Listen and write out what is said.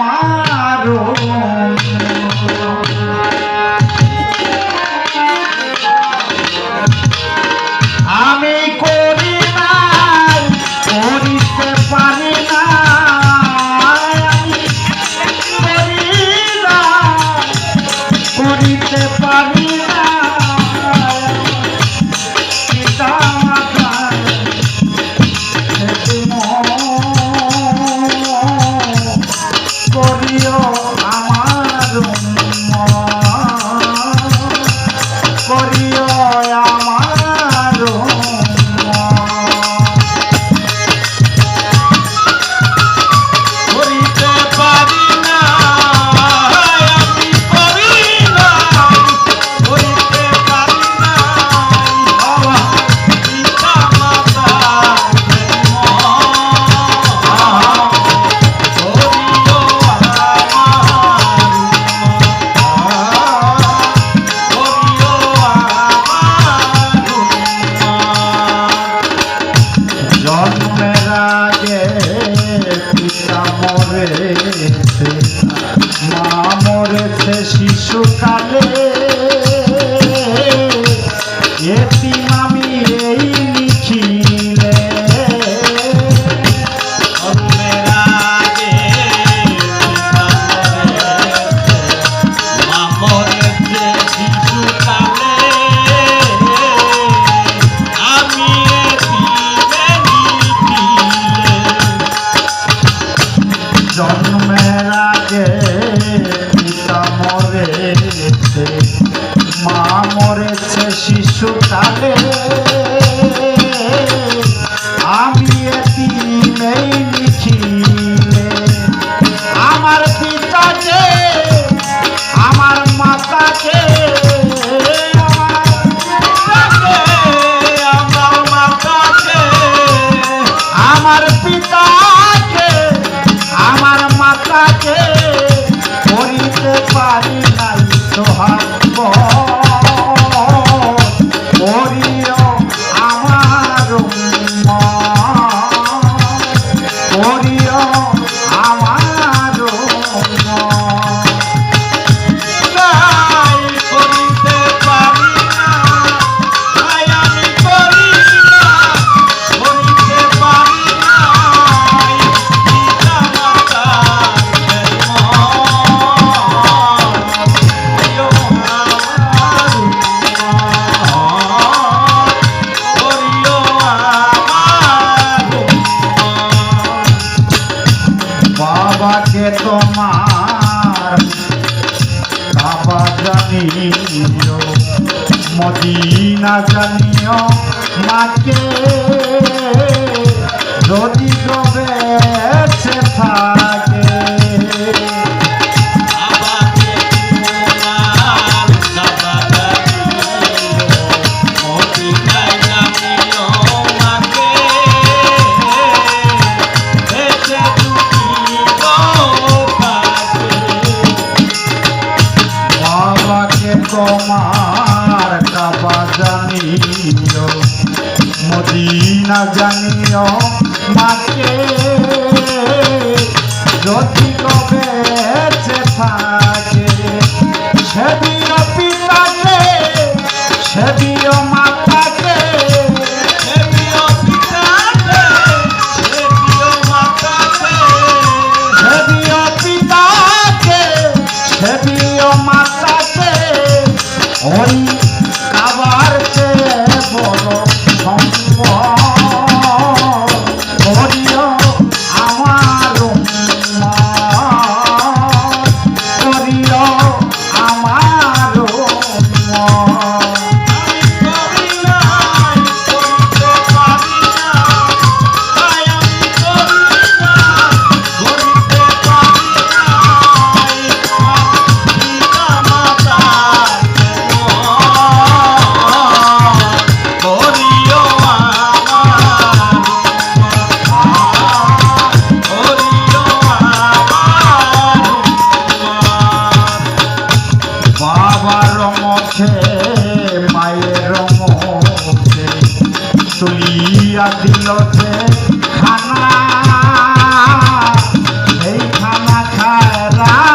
আমারও আমি করি না করিতে পারি না করিতে পারি না পিতা মাতা করিও আমার করিও আমার করিতে পারি না মা মরেছে শিশুকালে এতিম আমি এই লিখিলে জন্মের আগে পিতা মরেছে মা মরেছে শিশুকালে আমি এতিমেই লিখিলে আমার পিতাকে আমার মাতাকে আমার পিতাকে আমার মাতাকে করিতে পারি নাই সোহাগ করিও আমার করিও আমার করিতে পারি না আমি করি না করিতে পারি না বাবাকে তোমার বাবা জানিও মদিনা জানিও মাকে যদি বেঁচে থাকে তোমার কাবা জানিও মদিনা জানিও মাকে যদি কবে থাকে সেদিও পিতাকে সেদিও মাতাকে সেদিও পিতাকে সেদিও মাতাকে সেদিও পিতাকে সেদিও মাতাকে ওই কাবার চেয়ে বড় সম্পদ করিও আমার করিও আমার হায়